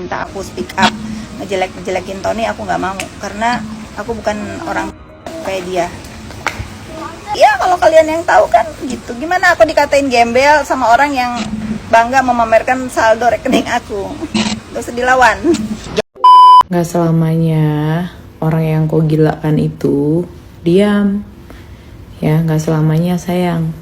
minta aku speak up, ngejelekin Tony, aku nggak mau karena aku bukan orang kayak dia. Ya kalau kalian yang tahu kan gitu. Gimana aku dikatain gembel sama orang yang bangga memamerkan saldo rekening aku. Terus dilawan. Gak selamanya orang yang kau gilakan itu diam. Ya, gak selamanya sayang.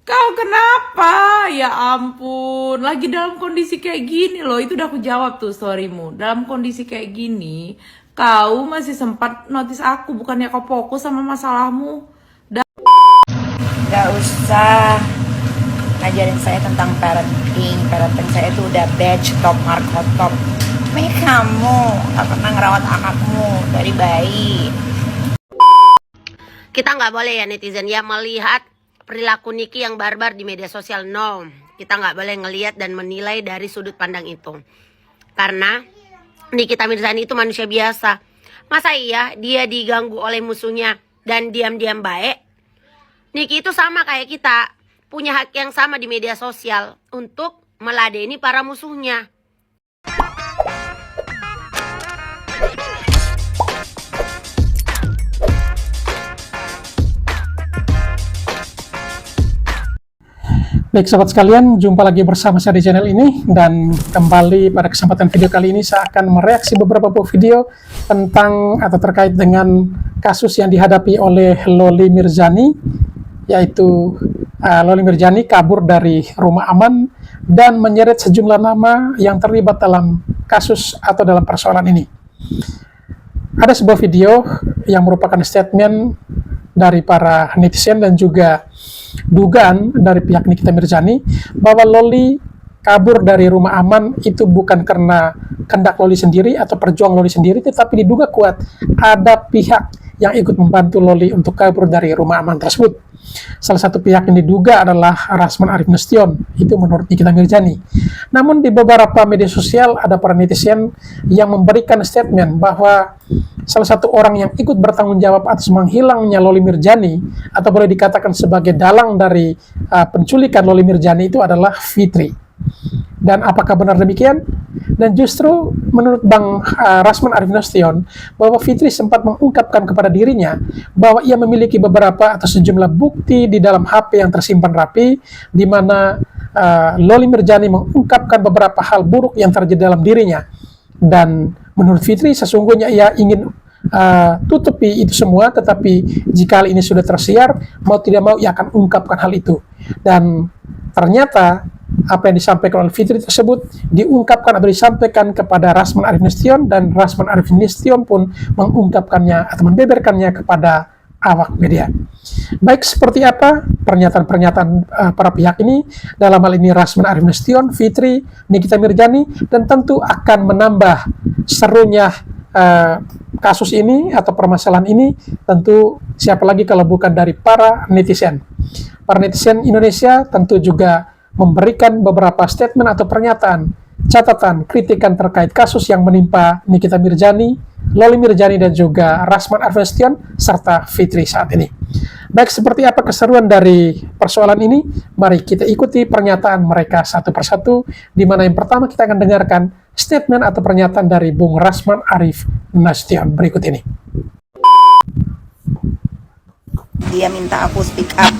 Kau kenapa? Ya ampun, lagi dalam kondisi kayak gini loh. Itu udah aku jawab tuh storymu. Dalam kondisi kayak gini, kau masih sempat notice aku. Bukannya kau fokus sama masalahmu. Gak usah ngajarin saya tentang parenting. Parenting saya itu udah batch top markot top. Kamu gak pernah ngerawat anakmu dari bayi. Kita nggak boleh ya netizen ya melihat perilaku Niki yang barbar di media sosial. No, kita nggak boleh ngelihat dan menilai dari sudut pandang itu. Karena Nikita Mirzani itu manusia biasa. Masa iya dia diganggu oleh musuhnya dan diam-diam baik? Niki itu sama kayak kita, punya hak yang sama di media sosial untuk meladeni para musuhnya. Baik sobat sekalian, jumpa lagi bersama saya di channel ini, dan kembali pada kesempatan video kali ini saya akan mereaksi beberapa buah video tentang atau terkait dengan kasus yang dihadapi oleh Loli Mirzani, yaitu Loli Mirzani kabur dari rumah aman dan menyeret sejumlah nama yang terlibat dalam kasus atau dalam persoalan ini. Ada sebuah video yang merupakan statement dari para netizen dan juga dugaan dari pihak Nikita Mirzani bahwa Loli kabur dari rumah aman itu bukan karena kehendak Loli sendiri atau perjuangan Loli sendiri, tetapi diduga kuat ada pihak yang ikut membantu Loli untuk kabur dari rumah aman tersebut. Salah satu pihak yang diduga adalah Rasman Arif Nasution, itu menurut Nikita Mirzani. Namun di beberapa media sosial ada para netizen yang memberikan statement bahwa salah satu orang yang ikut bertanggung jawab atas menghilangnya Loli Mirzani atau boleh dikatakan sebagai dalang dari penculikan Loli Mirzani itu adalah Fitri. Dan apakah benar demikian? Dan justru menurut Bang Rasman Arif Nasution bahwa Fitri sempat mengungkapkan kepada dirinya bahwa ia memiliki beberapa atau sejumlah bukti di dalam HP yang tersimpan rapi, di mana Loli Mirzani mengungkapkan beberapa hal buruk yang terjadi dalam dirinya. Dan menurut Fitri sesungguhnya ia ingin tutupi itu semua, tetapi jika hal ini sudah tersiar, mau tidak mau ia akan ungkapkan hal itu. Dan ternyata apa yang disampaikan oleh Fitri tersebut diungkapkan atau disampaikan kepada Rasman Arif Nasution, dan Rasman Arif Nasution pun mengungkapkannya atau membeberkannya kepada awak media. Baik, seperti apa pernyataan-pernyataan para pihak ini, dalam hal ini Rasman Arif Nasution, Fitri, Nikita Mirzani, dan tentu akan menambah serunya kasus ini atau permasalahan ini, tentu siapa lagi kalau bukan dari para netizen. Para netizen Indonesia tentu juga memberikan beberapa statement atau pernyataan, catatan, kritikan terkait kasus yang menimpa Nikita Mirzani, Loli Mirzani, dan juga Rasman Arif Nasution serta Fitri saat ini. Baik, seperti apa keseruan dari persoalan ini? Mari kita ikuti pernyataan mereka satu persatu, di mana yang pertama kita akan dengarkan statement atau pernyataan dari Bung Rasman Arif Nasution berikut ini. Dia minta aku speak up,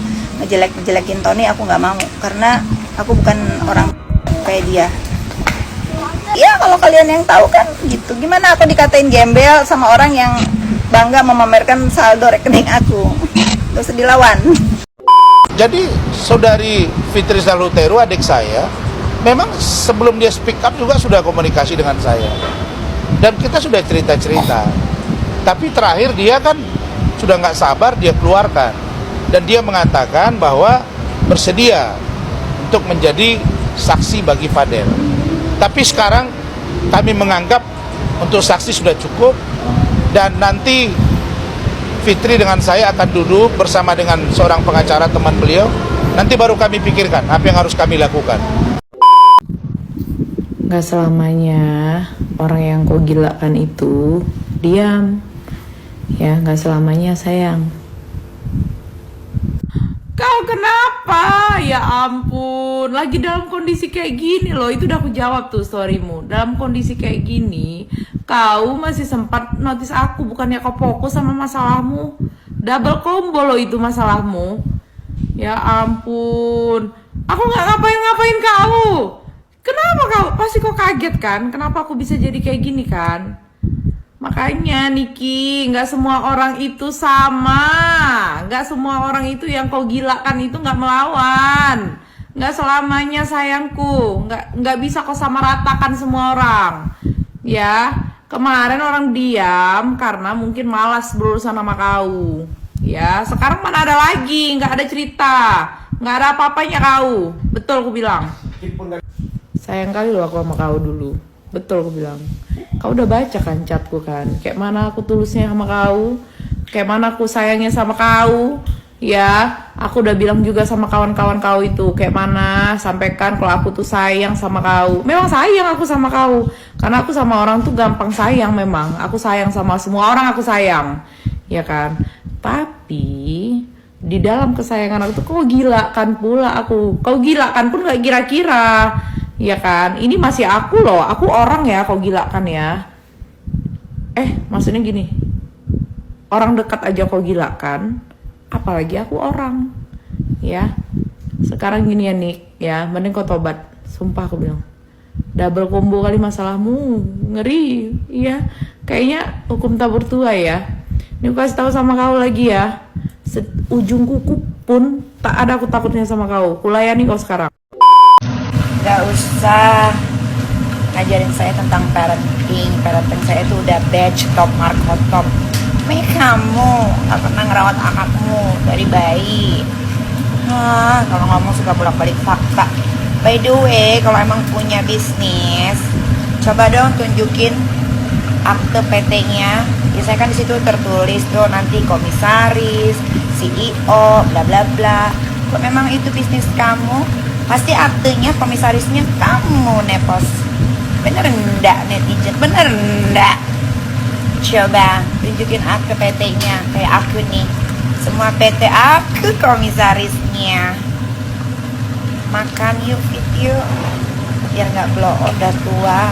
ngejelekin Tony, aku nggak mau karena aku bukan orang kayak dia. Ya kalau kalian yang tahu kan gitu. Gimana aku dikatain gembel sama orang yang bangga memamerkan saldo rekening aku. Terus dilawan. Jadi saudari Fitri Salhuteru, adik saya, memang sebelum dia speak up juga sudah komunikasi dengan saya. Dan kita sudah cerita-cerita. Tapi terakhir dia kan sudah nggak sabar, dia keluarkan. Dan dia mengatakan bahwa bersedia untuk menjadi saksi bagi Fadel. Tapi sekarang kami menganggap untuk saksi sudah cukup, dan nanti Fitri dengan saya akan duduk bersama dengan seorang pengacara teman beliau. Nanti baru kami pikirkan apa yang harus kami lakukan. Gak selamanya orang yang kau gilakan itu diam. Ya, gak selamanya sayang. Kau kenapa? Ya ampun, ampun, lagi dalam kondisi kayak gini loh. Itu udah aku jawab tuh storymu. Dalam kondisi kayak gini, kau masih sempat notice aku, bukannya kau fokus sama masalahmu. Double combo loh itu masalahmu. Ya ampun, aku nggak ngapain-ngapain kau. Kenapa kau? Pasti kau kaget kan? Kenapa aku bisa jadi kayak gini kan? Makanya Niki, nggak semua orang itu sama. Nggak semua orang itu yang kau gilakan itu nggak melawan. Nggak selamanya sayangku. Nggak bisa kau samaratakan semua orang. Ya, kemarin orang diam karena mungkin malas berurusan sama kau. Ya, sekarang mana ada lagi, nggak ada cerita, nggak ada apa-apanya kau. Betul aku bilang. Sayang kali loh aku sama kau dulu. Betul aku bilang. Kau udah baca kan chatku kan? Kayak mana aku tulusnya sama kau? Kayak mana aku sayangnya sama kau? Ya, aku udah bilang juga sama kawan-kawan kau itu. Kayak mana? Sampaikan kalau aku tuh sayang sama kau. Memang sayang aku sama kau. Karena aku sama orang tuh gampang sayang memang. Aku sayang sama semua orang, aku sayang. Ya kan? Tapi di dalam kesayangan aku tuh kau gila kan pula aku. Kau gila kan pun gak kira-kira. Ya kan, ini masih aku loh, aku orang ya, kau gila kan ya. Maksudnya gini, orang dekat aja kau gila kan, apalagi aku orang. Ya, sekarang gini ya Nick, ya, mending kau tobat, sumpah aku bilang. Double combo kali masalahmu, ngeri, ya. Kayaknya hukum tabur tua ya. Ini aku kasih tahu sama kau lagi ya, ujung kuku pun tak ada aku takutnya sama kau. Kulayani kau sekarang. Gak usah ngajarin saya tentang parenting. Parenting saya itu udah batch top, markot top. Makanya kamu gak pernah ngerawat anakmu dari bayi. Kalau ngomong suka bolak-balik fakta. By the way, kalau emang punya bisnis, coba dong tunjukin akte PT-nya. Biasanya kan di situ tertulis tuh nanti komisaris, CEO, bla bla bla. Kalau memang itu bisnis kamu, pasti aktenya, komisarisnya kamu nepos. Bener ndak netizen? Bener ndak? Coba tunjukin akte PT-nya. Kayak aku nih, semua PT aku komisarisnya. Makan yuk, fit yuk, biar gak blow out, udah tua.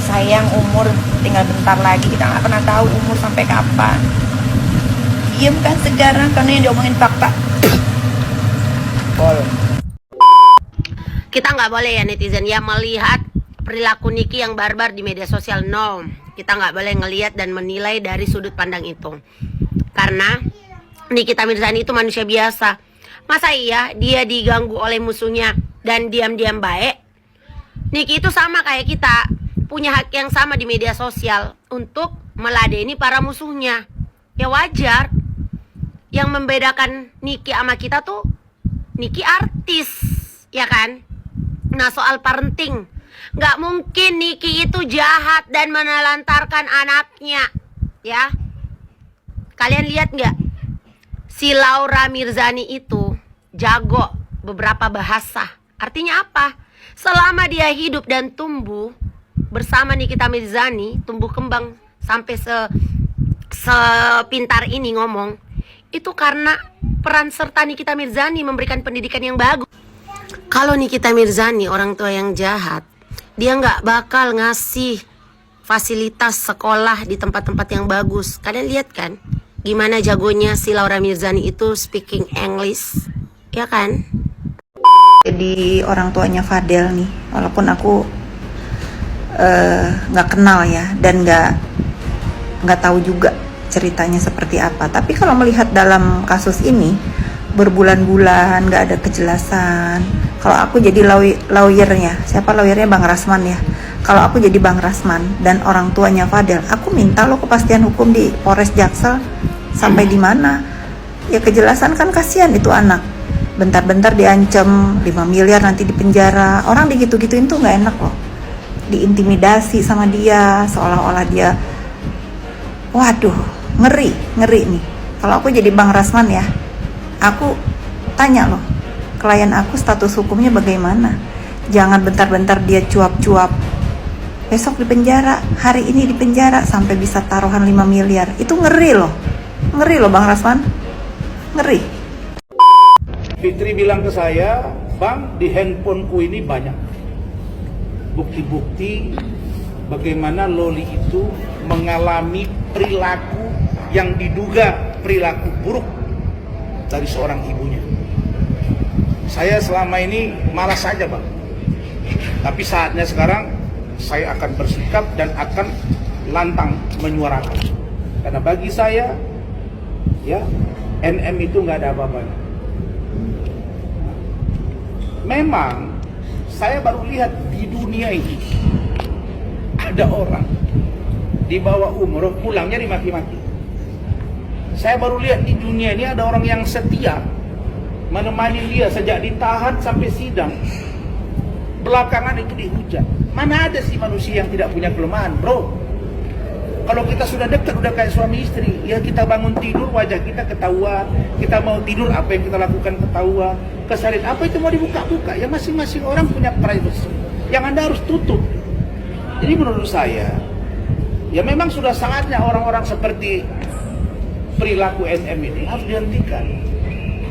Sayang, umur tinggal bentar lagi. Kita gak pernah tahu umur sampai kapan. Diem kan sekarang karena yang diomongin fakta. Kita nggak boleh ya netizen ya melihat perilaku Niki yang barbar di media sosial. No, kita nggak boleh ngelihat dan menilai dari sudut pandang itu. Karena Nikita Mirzani itu manusia biasa. Masa iya dia diganggu oleh musuhnya dan diam-diam baik? Niki itu sama kayak kita, punya hak yang sama di media sosial untuk meladeni para musuhnya. Ya wajar. Yang membedakan Niki sama kita tuh Niki artis, ya kan? Nah soal parenting, nggak mungkin Niki itu jahat dan menelantarkan anaknya, ya. Kalian lihat nggak? Si Laura Mirzani itu jago beberapa bahasa. Artinya apa? Selama dia hidup dan tumbuh bersama Nikita Mirzani, tumbuh kembang sampai sepintar ini ngomong, itu karena peran serta Nikita Mirzani memberikan pendidikan yang bagus. Kalau Nikita Mirzani orang tua yang jahat, dia nggak bakal ngasih fasilitas sekolah di tempat-tempat yang bagus. Kalian lihat kan gimana jagonya si Laura Mirzani itu speaking English, ya kan? Jadi orang tuanya Fadel nih, walaupun aku nggak kenal ya, dan nggak tahu juga ceritanya seperti apa. Tapi kalau melihat dalam kasus ini berbulan-bulan nggak ada kejelasan. Kalau aku jadi lawyernya, siapa lawyernya? Bang Rasman ya. Kalau aku jadi Bang Rasman dan orang tuanya Fadel, aku minta lo kepastian hukum di Polres Jaksel sampai di mana? Ya kejelasan kan, kasihan itu anak. Bentar-bentar diancam 5 miliar nanti di penjara. Orang digitu-gituin tuh nggak enak loh. Diintimidasi sama dia, seolah-olah dia, waduh, ngeri nih. Kalau aku jadi Bang Rasman ya, aku tanya loh, klien aku status hukumnya bagaimana? Jangan bentar-bentar dia cuap-cuap, besok di penjara, hari ini di penjara, sampai bisa taruhan 5 miliar. Itu ngeri loh Bang Rasman, ngeri. Fitri bilang ke saya, Bang, di handphoneku ini banyak bukti-bukti bagaimana Loli itu mengalami perilaku yang diduga perilaku buruk dari seorang ibunya. Saya selama ini malas saja, Bang. Tapi saatnya sekarang saya akan bersikap dan akan lantang menyuarakan. Karena bagi saya, ya, NM itu nggak ada apa-apanya. Memang saya baru lihat di dunia ini ada orang di bawah umur pulangnya dimaki-maki. Saya baru lihat di dunia ini ada orang yang setia menemani dia sejak ditahan sampai sidang. Belakangan itu dihujat. Mana ada sih manusia yang tidak punya kelemahan, bro? Kalau kita sudah dekat, udah kayak suami istri, ya kita bangun tidur wajah kita ketahuan, kita mau tidur apa yang kita lakukan ketahuan, kesalahan apa itu mau dibuka-buka. Ya masing-masing orang punya privacy yang Anda harus tutup. Jadi menurut saya, ya memang sudah saatnya orang-orang seperti perilaku NM ini harus dihentikan.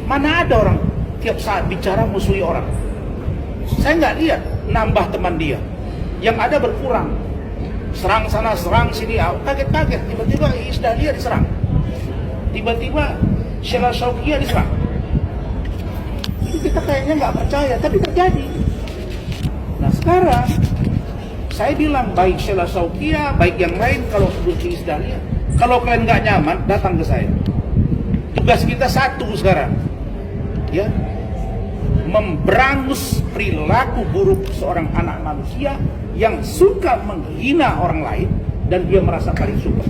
Mana ada orang tiap saat bicara musuhi orang. Saya nggak lihat nambah teman dia, yang ada berkurang. Serang sana, serang sini, kaget-kaget. Tiba-tiba Iis Dahlia diserang. Tiba-tiba Sheila Shaukia diserang. Itu kita kayaknya nggak percaya, tapi terjadi. Nah sekarang, saya bilang baik Sheila Shaukia, baik yang lain, kalau sebut Iis Dahlia, kalau kalian nggak nyaman, datang ke saya. Tugas kita satu sekarang, ya, memberangus perilaku buruk seorang anak manusia yang suka menghina orang lain dan dia merasa paling super.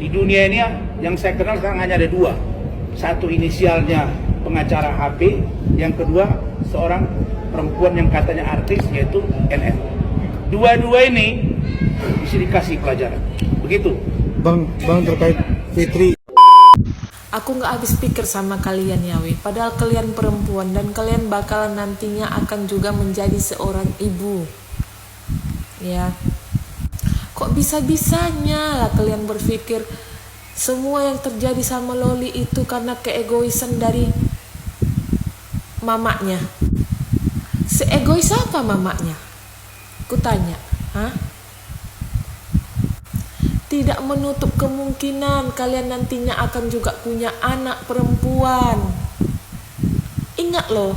Di dunia ini yang saya kenal sekarang hanya ada dua. Satu inisialnya pengacara HP, yang kedua seorang perempuan yang katanya artis yaitu NF. Dua-dua ini bisa dikasih pelajaran. Begitu. Bang terkait Fitri. Aku nggak habis pikir sama kalian ya, Wi. Padahal kalian perempuan dan kalian bakalan nantinya akan juga menjadi seorang ibu. Ya. Kok bisa-bisanya lah kalian berpikir semua yang terjadi sama Loli itu karena keegoisan dari mamanya. Seegois apa mamanya? Kutanya, hah? Tidak menutup kemungkinan kalian nantinya akan juga punya anak perempuan. Ingat loh,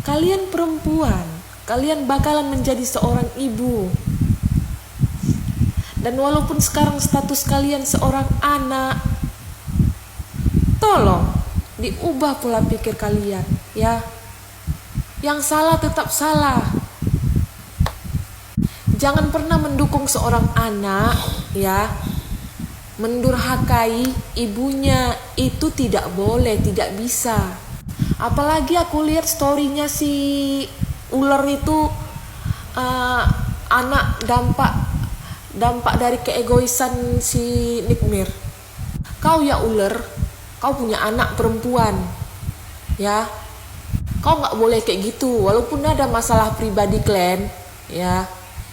kalian perempuan, kalian bakalan menjadi seorang ibu. Dan walaupun sekarang status kalian seorang anak, tolong diubah pola pikir kalian, ya. Yang salah tetap salah. Jangan pernah mendukung seorang anak, ya, mendurhakai ibunya. Itu tidak boleh, tidak bisa. Apalagi aku lihat storynya si ular itu, anak dampak dari keegoisan si Nikmir. Kau ya ular, kau punya anak perempuan, ya, kau nggak boleh kayak gitu. Walaupun ada masalah pribadi kalian, ya,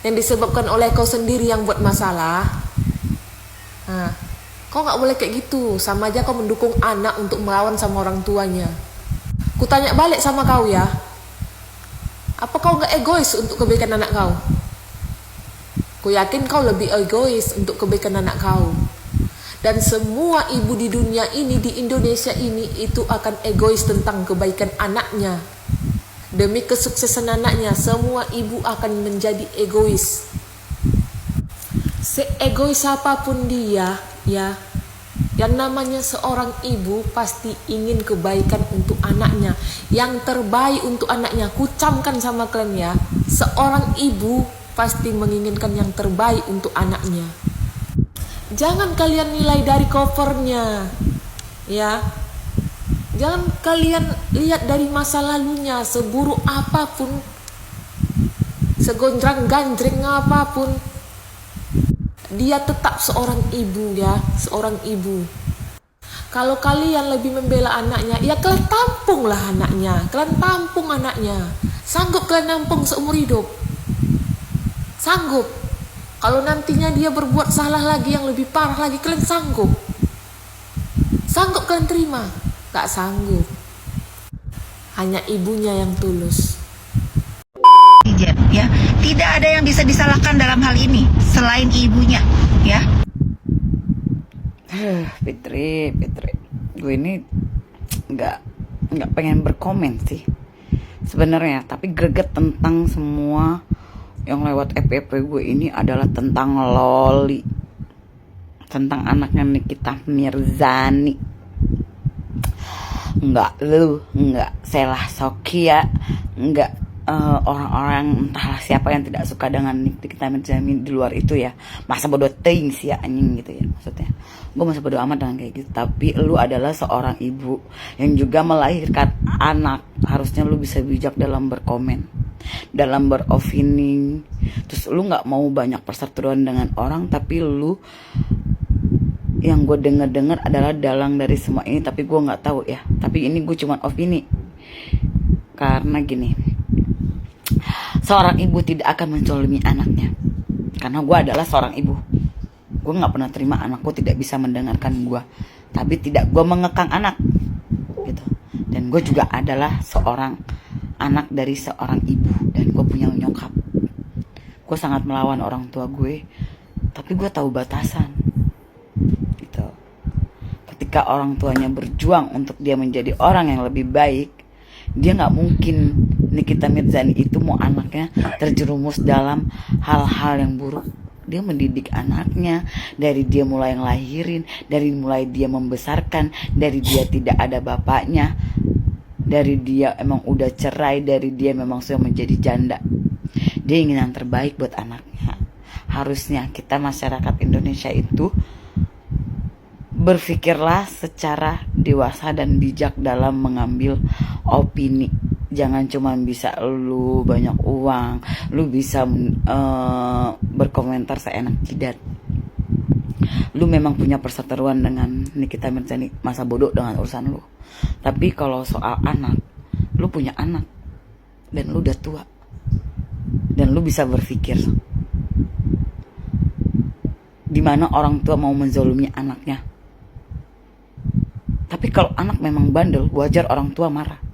yang disebabkan oleh kau sendiri yang buat masalah, nah, kau nggak boleh kayak gitu. Sama aja kau mendukung anak untuk melawan sama orang tuanya. Ku tanya balik sama kau ya, apa kau nggak egois untuk kebaikan anak kau? Ku yakin kau lebih egois untuk kebaikan anak kau. Dan semua ibu di dunia ini, di Indonesia ini, itu akan egois tentang kebaikan anaknya. Demi kesuksesan anaknya, semua ibu akan menjadi egois. Seegois apapun dia, ya, yang namanya seorang ibu pasti ingin kebaikan untuk anaknya, yang terbaik untuk anaknya. Kucamkan sama kalian ya, seorang ibu pasti menginginkan yang terbaik untuk anaknya. Jangan kalian nilai dari covernya, ya. Jangan kalian lihat dari masa lalunya, seburuk apapun, segonjang-ganjring apapun, dia tetap seorang ibu, ya, seorang ibu. Kalau kalian lebih membela anaknya, ya kalian tampunglah anaknya, kalian tampung anaknya. Sanggup kalian nampung seumur hidup? Sanggup. Kalau nantinya dia berbuat salah lagi yang lebih parah lagi, kalian sanggup? Sanggup kalian terima? Gak sanggup. hanya ibunya yang tulus. Ya, tidak ada yang bisa disalahkan dalam hal ini selain ibunya, ya. Fitri, gue ini nggak pengen berkomen sih sebenarnya, tapi greget tentang semua yang lewat FYP gue ini adalah tentang Loli, tentang anaknya Nikita Mirzani. Nggak Sheila Sofia, nggak orang-orang entahlah siapa yang tidak suka dengan Nikita Mirzani di luar itu ya. Masa bodoh teuing sih ya anjing gitu ya maksudnya. Gue masa bodoh amat dengan kayak gitu. Tapi lu adalah seorang ibu yang juga melahirkan anak. Harusnya lu bisa bijak dalam berkomen, dalam beropini. Terus lu nggak mau banyak perseteruan dengan orang, tapi lu yang gue dengar adalah dalang dari semua ini. Tapi gue nggak tahu ya. Tapi ini gue cuma opini karena gini. Seorang ibu tidak akan menzalimi anaknya. Karena gue adalah seorang ibu. Gue gak pernah terima anakku tidak bisa mendengarkan gue. Tapi tidak gue mengekang anak gitu. Dan gue juga adalah seorang anak dari seorang ibu. Dan gue punya nyokap. Gue sangat melawan orang tua gue. Tapi gue tahu batasan gitu. Ketika orang tuanya berjuang untuk dia menjadi orang yang lebih baik, dia gak mungkin Nikita Mirzani itu mau anaknya terjerumus dalam hal-hal yang buruk. Dia mendidik anaknya dari dia mulai ngelahirin, dari mulai dia membesarkan, dari dia tidak ada bapaknya, dari dia emang udah cerai, dari dia memang sudah menjadi janda. Dia ingin yang terbaik buat anaknya. Harusnya kita masyarakat Indonesia itu berpikirlah secara dewasa dan bijak dalam mengambil opini. Jangan cuma bisa lu banyak uang, lu bisa berkomentar seenak jidat. Lu memang punya perseteruan dengan Nikita Mirzani, masa bodoh dengan urusan lu. Tapi kalau soal anak, lu punya anak dan lu udah tua. Dan lu bisa berpikir di mana orang tua mau menzalimi anaknya. Tapi kalau anak memang bandel, wajar orang tua marah.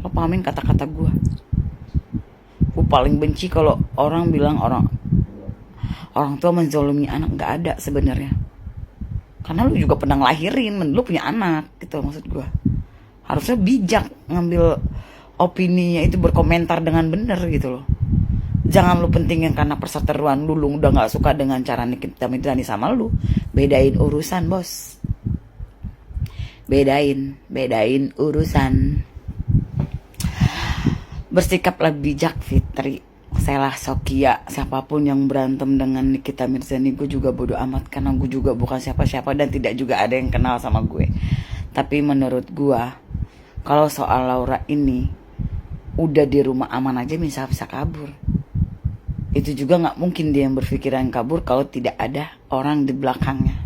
Lo pahamin kata-kata gue. Gue paling benci kalau orang bilang orang tua menzalimi anak. Nggak ada sebenarnya. Karena lu juga pernah ngelahirin, lu punya anak gitu maksud gue. Harusnya bijak ngambil opininya itu, berkomentar dengan benar gitu loh. Jangan lu pentingin karena perseteruan lu udah gak suka dengan cara Nikita Mirzani sama lu. Bedain urusan bos. Bedain urusan. Bersikaplah bijak Fitri, Sheila Sofia, siapapun yang berantem dengan Nikita Mirzani, gue juga bodo amat. Karena gue juga bukan siapa-siapa dan tidak juga ada yang kenal sama gue. Tapi menurut gue, kalau soal Laura ini udah di rumah aman aja bisa kabur. Itu juga gak mungkin dia yang berpikiran kabur kalau tidak ada orang di belakangnya.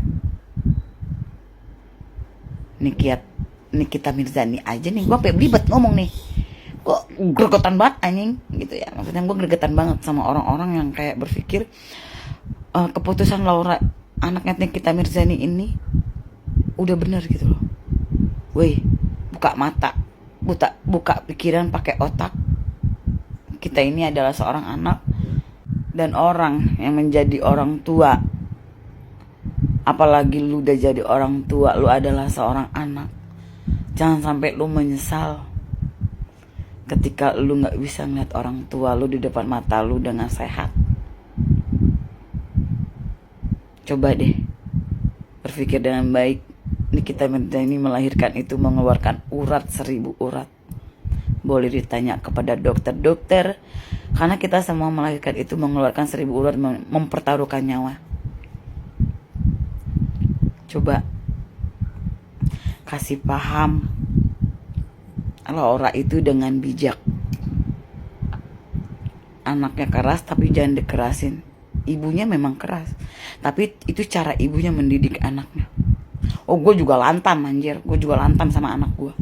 Nikita Mirzani aja nih, gue sampai belibet ngomong nih. Gue gregetan banget anjing gitu ya. Maksudnya gue gregetan banget sama orang-orang yang kayak berpikir keputusan Laura, anaknya Nikita Mirzani ini udah bener gitu loh. Woi, buka mata, buka pikiran, pakai otak. Kita ini adalah seorang anak. Dan orang yang menjadi orang tua, apalagi lu udah jadi orang tua, lu adalah seorang anak. Jangan sampai lu menyesal ketika lu gak bisa ngeliat orang tua lu di depan mata lu dengan sehat. Coba deh berpikir dengan baik. Nikita Mirzani melahirkan itu mengeluarkan urat 1000 urat. Boleh ditanya kepada dokter-dokter, karena kita semua melahirkan itu mengeluarkan 1000 urat, mempertaruhkan nyawa. Coba kasih paham Laura itu dengan bijak. Anaknya keras tapi jangan dikerasin. Ibunya memang keras, tapi itu cara ibunya mendidik anaknya. Oh, gue juga lantam anjir. Gue juga lantam sama anak gue.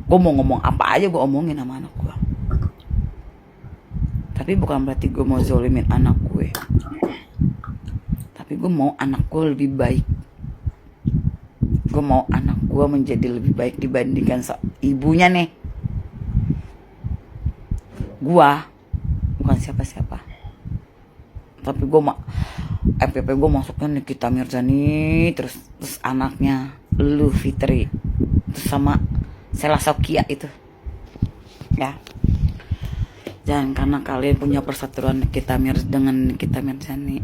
Gue mau ngomong apa aja gue omongin sama anak gue. Tapi bukan berarti gue mau zolimin anak gue. Tapi gue mau anak gue lebih baik. Gue mau anak gue menjadi lebih baik dibandingkan ibunya nih. Gue bukan siapa-siapa, tapi gue FPP gue masuknya Nikita Mirzani, terus anaknya lu Fitri, terus sama Sela Sokia itu ya. Jangan karena kalian punya persatuan dengan Nikita Mirzani,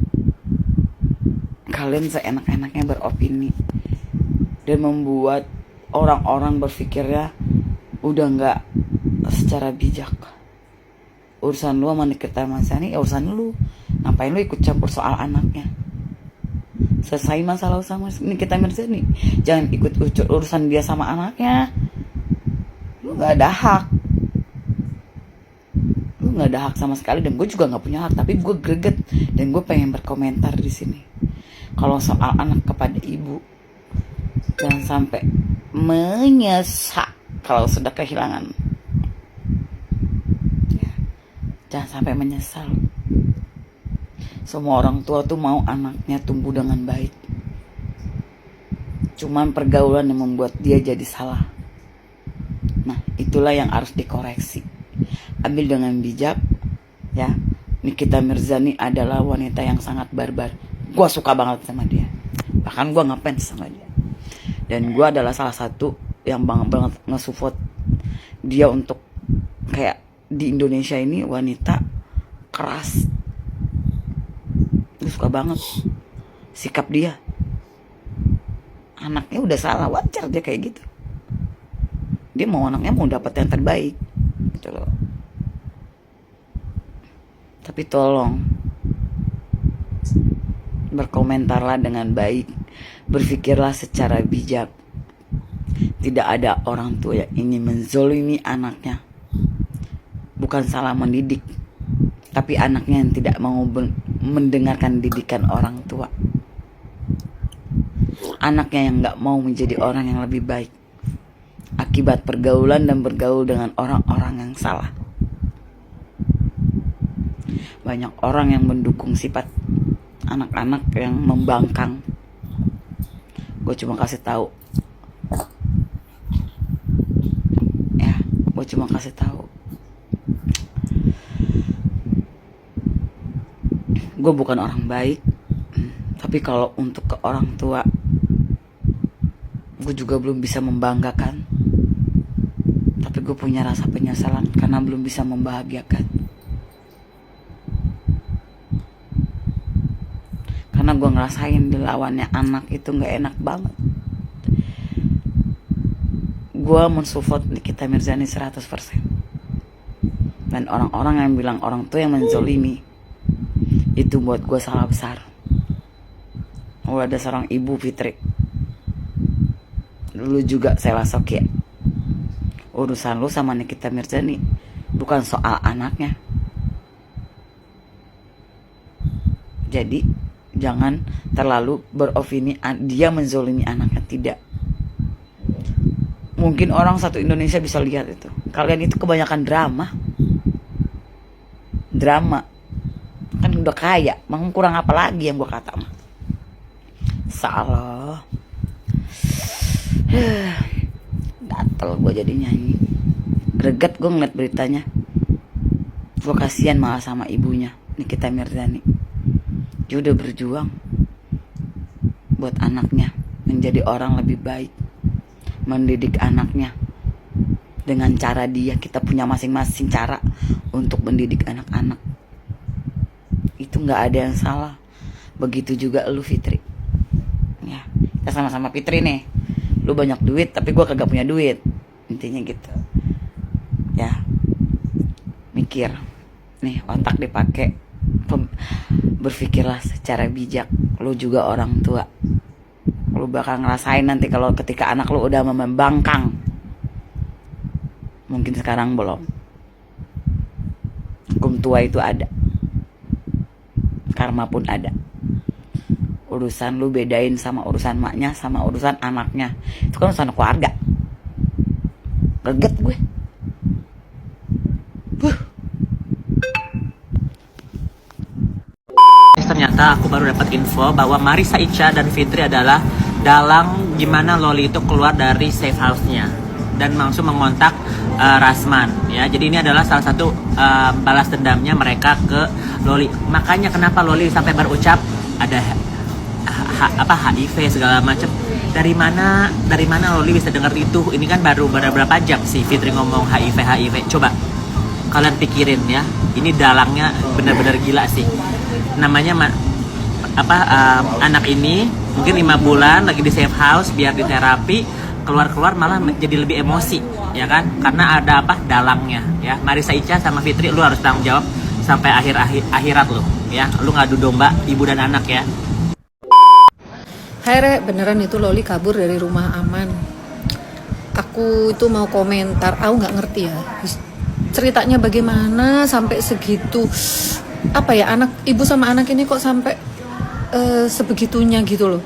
kalian seenak-enaknya beropini dan membuat orang-orang berpikirnya udah nggak secara bijak. Urusan lu sama Nikita Mirzani ya urusan lu, ngapain lu ikut campur soal anaknya? Selesai masalah sama Nikita Mirzani, jangan ikut urusan dia sama anaknya. Lu nggak ada hak, lu nggak ada hak sama sekali, dan gue juga nggak punya hak. Tapi gue greget dan gue pengen berkomentar di sini. Kalau soal anak kepada ibu, jangan sampai menyesal kalau sudah kehilangan. Ya, jangan sampai menyesal. Semua orang tua tuh mau anaknya tumbuh dengan baik. Cuman pergaulan yang membuat dia jadi salah. Nah, itulah yang harus dikoreksi. Ambil dengan bijak, ya. Nikita Mirzani adalah wanita yang sangat barbar. Gue suka banget sama dia. Bahkan gue ngefans sama dia. Dan gue adalah salah satu yang banget nge-support dia untuk kayak di Indonesia ini wanita keras. Gue suka banget sikap dia. Anaknya udah salah, wajar dia kayak gitu. Dia mau anaknya mau dapat yang terbaik gitu loh. Tapi tolong berkomentarlah dengan baik, berpikirlah secara bijak. Tidak ada orang tua yang ingin menzolimi anaknya. Bukan salah mendidik, tapi anaknya yang tidak mau mendengarkan didikan orang tua. Anaknya yang gak mau menjadi orang yang lebih baik akibat pergaulan dan bergaul dengan orang-orang yang salah. Banyak orang yang mendukung sifat anak-anak yang membangkang. Gue cuma kasih tahu, ya, gue cuma kasih tahu. Gue bukan orang baik, tapi kalau untuk ke orang tua, gue juga belum bisa membanggakan. Tapi gue punya rasa penyesalan karena belum bisa membahagiakan. Karena gue ngerasain dilawannya anak itu gak enak banget. Gue mensupport Nikita Mirzani 100%. Dan orang-orang yang bilang orang tua yang menzolimi, itu buat gue salah besar. Gue ada seorang ibu Fitri, dulu juga Sela Sokia. Urusan lu sama Nikita Mirzani bukan soal anaknya. Jadi jangan terlalu beropini dia menzolimi anaknya. Tidak. Mungkin orang satu Indonesia bisa lihat itu. Kalian itu kebanyakan drama. Kan udah kaya, mau kurang apa lagi yang gue kata mah. Salah. Gatel gue jadi nyanyi. Greget gue ngeliat beritanya. Gue kasihan malah sama ibunya Nikita Mirzani. Dia udah berjuang buat anaknya menjadi orang lebih baik, mendidik anaknya dengan cara dia. Kita punya masing-masing cara untuk mendidik anak-anak. Itu nggak ada yang salah. Begitu juga lu Fitri. Ya, kita sama-sama Fitri nih. Lu banyak duit, tapi gue kagak punya duit. Intinya gitu. Ya, mikir. Nih, otak dipakai. Berpikirlah secara bijak. Lu juga orang tua. Lu bakal ngerasain nanti kalau ketika anak lu udah membangkang. Mungkin sekarang belum. Hukum tua itu ada. Karma pun ada. Urusan lu bedain sama urusan maknya sama urusan anaknya. Itu kan urusan keluarga. Greget gue. Ternyata aku baru dapat info bahwa Marissa Icha dan Fitri adalah dalang gimana Loli itu keluar dari safe house-nya dan langsung mengontak Rasman ya. Jadi ini adalah salah satu balas dendamnya mereka ke Loli. Makanya kenapa Loli sampai berucap ada HIV segala macam. Dari mana Loli bisa dengar itu? Ini kan baru berapa jam sih Fitri ngomong HIV. Coba kalian pikirin ya. Ini dalangnya benar-benar gila sih. Namanya anak ini mungkin 5 bulan lagi di safe house biar diterapi, keluar malah jadi lebih emosi ya kan, karena ada dalangnya ya. Marissa Ica sama Fitri, lu harus tanggung jawab sampai akhirat lu ya. Lu ngadu domba ibu dan anak ya. Hai Re, beneran itu Loli kabur dari rumah aman. Aku itu mau komentar, aku nggak ngerti ya ceritanya bagaimana sampai segitu, ibu sama anak ini kok sampai sebegitunya gitu loh.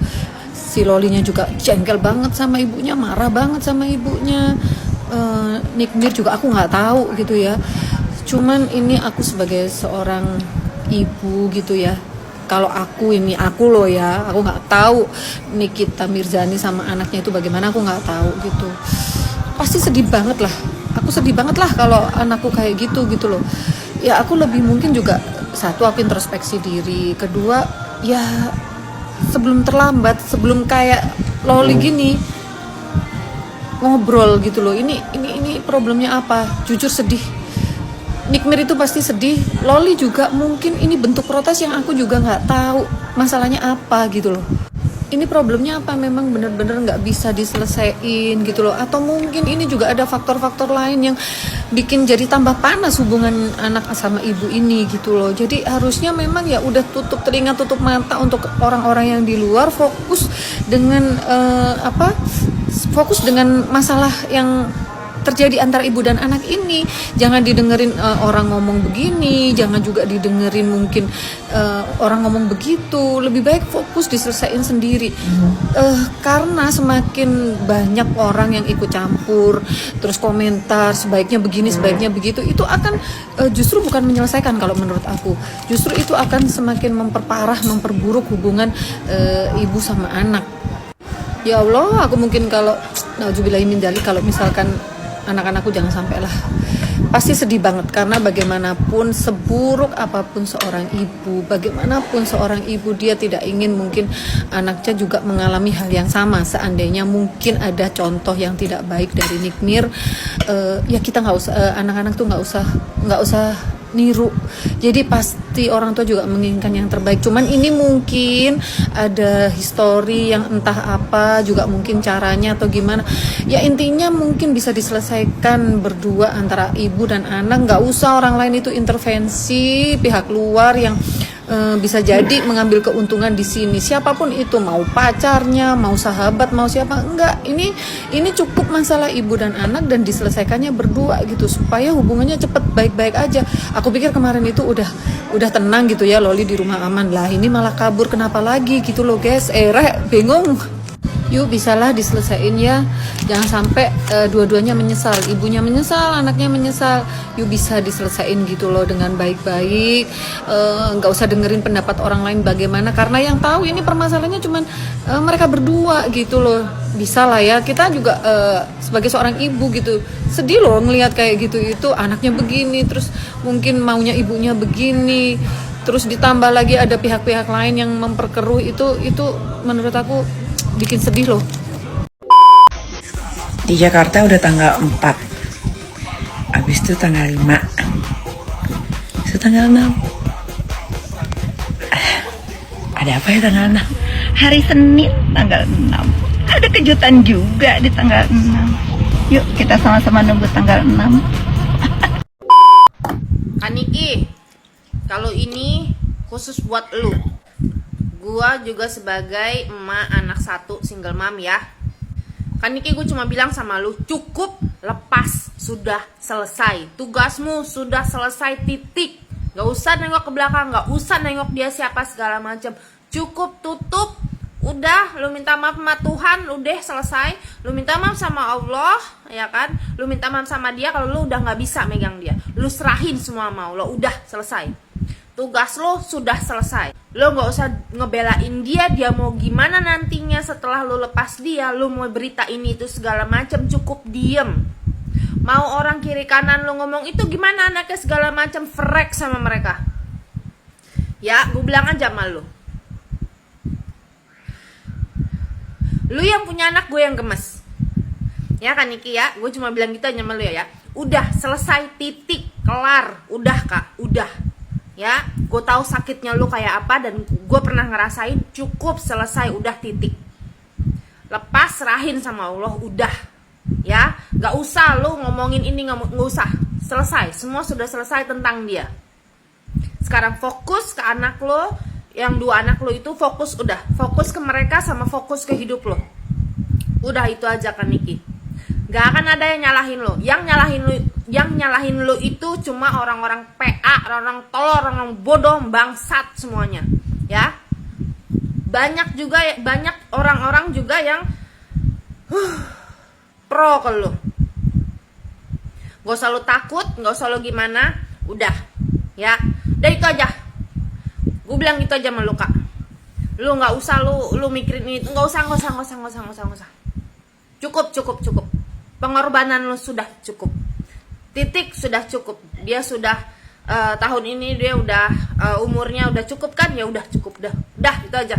Si Lolinya juga jengkel banget sama ibunya, marah banget sama ibunya. Nikmir juga aku nggak tahu gitu ya. Cuman ini aku sebagai seorang ibu gitu ya. Kalau aku loh ya, aku nggak tahu Nikita Mirzani sama anaknya itu bagaimana, aku nggak tahu gitu. Pasti sedih banget lah. Aku sedih banget lah kalau anakku kayak gitu loh. Ya aku lebih mungkin juga, satu aku introspeksi diri, kedua ya sebelum terlambat, sebelum kayak Loli gini ngobrol gitu loh. Ini problemnya apa? Jujur sedih. Nikmir itu pasti sedih, Loli juga mungkin ini bentuk protes yang aku juga nggak tahu masalahnya apa gitu loh. Ini problemnya apa, memang bener-bener nggak bisa diselesaikan gitu loh, atau mungkin ini juga ada faktor-faktor lain yang bikin jadi tambah panas hubungan anak sama ibu ini gitu loh. Jadi harusnya memang ya udah tutup telinga tutup mata untuk orang-orang yang di luar, fokus dengan fokus dengan masalah yang terjadi antara ibu dan anak ini. Jangan didengerin orang ngomong begini, jangan juga didengerin mungkin orang ngomong begitu. Lebih baik fokus diselesaikan sendiri. Karena semakin banyak orang yang ikut campur, terus komentar sebaiknya begini, sebaiknya begitu, itu akan justru bukan menyelesaikan kalau menurut aku. Justru itu akan semakin memperparah, memperburuk hubungan ibu sama anak. Ya Allah, aku mungkin kalau nauzubillahimin dzalik, kalau misalkan anak-anakku jangan sampai lah. Pasti sedih banget, karena bagaimanapun seburuk apapun seorang ibu, bagaimanapun seorang ibu, dia tidak ingin mungkin anaknya juga mengalami hal yang sama. Seandainya mungkin ada contoh yang tidak baik dari Nikmir, ya kita nggak usah, anak-anak tuh nggak usah niru. Jadi pasti orang tua juga menginginkan yang terbaik. Cuman ini mungkin ada histori yang entah apa, juga mungkin caranya atau gimana. Ya intinya mungkin bisa diselesaikan berdua antara ibu dan anak. Nggak usah orang lain itu intervensi, pihak luar yang bisa jadi mengambil keuntungan di sini. Siapapun itu, mau pacarnya, mau sahabat, mau siapa, enggak. Ini cukup masalah ibu dan anak dan diselesaikannya berdua gitu, supaya hubungannya cepet baik-baik aja. Aku pikir kemarin itu udah tenang gitu ya, Loli di rumah aman lah. Ini malah kabur, kenapa lagi gitu loh guys. Bingung. Yuk bisalah diselesain ya, jangan sampai dua-duanya menyesal, ibunya menyesal, anaknya menyesal. Yuk bisa diselesain gitu loh dengan baik-baik, nggak usah dengerin pendapat orang lain bagaimana, karena yang tahu ini permasalahannya cuman mereka berdua gitu loh. Bisa lah ya, kita juga sebagai seorang ibu gitu sedih loh ngelihat kayak gitu, itu anaknya begini, terus mungkin maunya ibunya begini, terus ditambah lagi ada pihak-pihak lain yang memperkeruh, itu menurut aku bikin sedih loh. Di Jakarta udah tanggal 4, abis itu tanggal 5, itu tanggal 6. Ada apa ya tanggal 6? Hari Senin tanggal 6. Ada kejutan juga di tanggal 6. Yuk kita sama-sama nunggu tanggal 6. Kaniki, kalau ini khusus buat lu. Gua juga sebagai emak anak satu single mom ya. Kaniki, gue cuma bilang sama lu, cukup, lepas, sudah selesai. Tugasmu sudah selesai, titik. Gak usah nengok ke belakang, gak usah nengok dia siapa segala macam. Cukup, tutup. Udah, lu minta maaf sama Tuhan, udah selesai. Lu minta maaf sama Allah, ya kan? Lu minta maaf sama dia kalau lu udah gak bisa megang dia. Lu serahin semua mau lo, udah selesai. tugas lo sudah selesai. Lo nggak usah ngebelain dia, dia mau gimana nantinya setelah lo lepas dia, lo mau berita ini itu segala macam, cukup diem. Mau orang kiri kanan lo ngomong itu gimana anaknya segala macam, frek sama mereka. Ya, gue bilang aja sama lo. Lu yang punya anak, gue yang gemes. Ya kan Niki ya, gue cuma bilang gitu aja sama lu ya. Udah selesai, titik, kelar. Udah Kak, udah. Ya, gue tahu sakitnya lu kayak apa dan gue pernah ngerasain. Cukup, selesai, udah, titik. Lepas, serahin sama Allah, udah. Ya, gak usah lu ngomongin ini, gak usah. Selesai, semua sudah selesai tentang dia. Sekarang fokus ke anak lo. Yang 2 anak lo itu fokus, udah. Fokus ke mereka sama fokus ke hidup lo. Udah, itu aja kan Niki. Gak akan ada yang nyalahin lo. Yang nyalahin lo itu cuma orang-orang PA, orang-orang tolol, orang bodoh, bangsat semuanya. Ya. Banyak orang-orang juga yang pro ke lo. Gak usah lo takut, gak usah lo gimana. Udah. Ya. Udah, itu aja. Gue bilang gitu aja sama lu Kak. Lu gak usah lu mikirin itu. Gak usah. Cukup. Pengorbanan lu sudah cukup. Titik, sudah cukup. Dia sudah tahun ini dia udah umurnya udah cukup kan? Ya udah cukup dah. Udah, itu aja.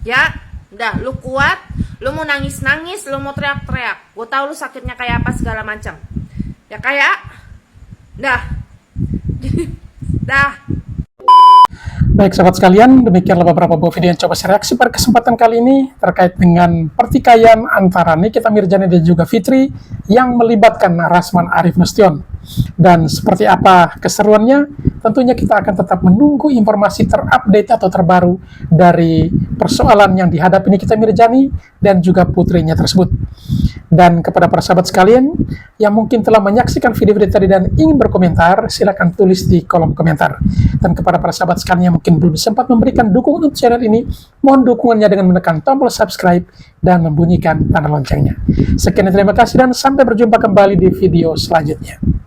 Ya, udah, lu kuat. Lu mau nangis-nangis, lu mau teriak-teriak. Gue tahu lu sakitnya kayak apa segala macam. Ya kayak dah. Dah. Baik sahabat sekalian, demikianlah beberapa buah video yang coba saya reaksi pada kesempatan kali ini terkait dengan pertikaian antara Nikita Mirzani dan juga Fitri yang melibatkan Rasman Arif Nasution. Dan seperti apa keseruannya, tentunya kita akan tetap menunggu informasi terupdate atau terbaru dari persoalan yang dihadapi Nikita Mirzani dan juga putrinya tersebut. Dan kepada para sahabat sekalian yang mungkin telah menyaksikan video-video tadi dan ingin berkomentar, silakan tulis di kolom komentar. Dan kepada para sahabat sekalian yang mungkin belum sempat memberikan dukungan untuk channel ini, mohon dukungannya dengan menekan tombol subscribe dan membunyikan tanda loncengnya. Sekian, terima kasih dan sampai berjumpa kembali di video selanjutnya.